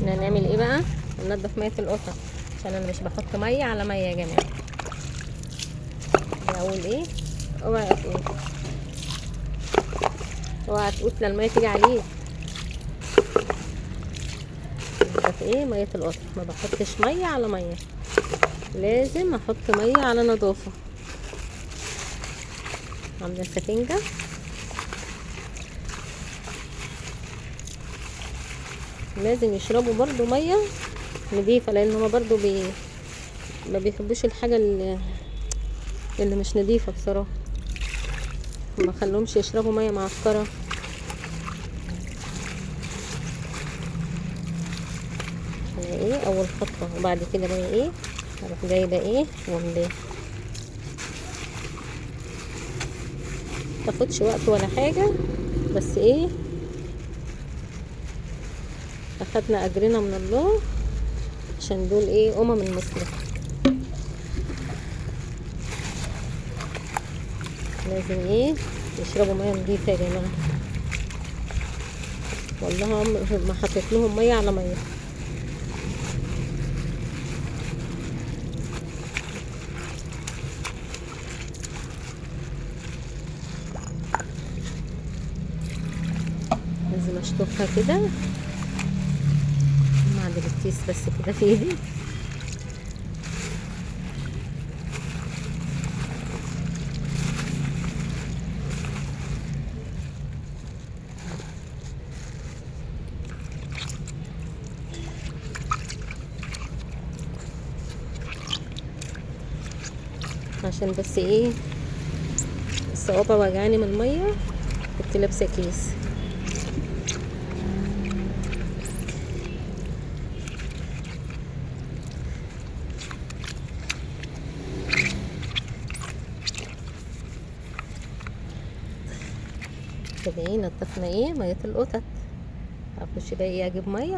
احنا هنعمل ايه بقى؟ ننضف ميه القطط، عشان انا مش بحط ميه على ميه يا جماعه. ده اول ايه، اوعي تقول، اوعي تقول الميه تيجي عليك. ننضف ايه ميه القطط، ما بحطش ميه على ميه، لازم احط ميه على نظافه. عامله السفنجه لازم يشربوا برضو ميه نضيفه، لان هما برضو ما بيحبوش الحاجه اللي مش نضيفه بصراحه. ما خلوهمش يشربوا ميه معكره. انا ايه اول خطوه، وبعد كده بقى ايه هروح جايبه ايه واملاه. متاخدش وقت ولا حاجه، بس ايه اخدنا اجرنا من الله، عشان دول ايه المسلمين لازم ايه يشربوا ميه نضيفه يا جماعه. والله ما حطيت لهم ميه على ميه. لازم اشطفها كده، معدل الكيس بس كده في ايدي. عشان بس ايه الصوابع وجعاني من الميه، كنت لابسه كيس. كده ايه نضفنا ايه ميه القطط. اخش بقى ايه اجيب ميه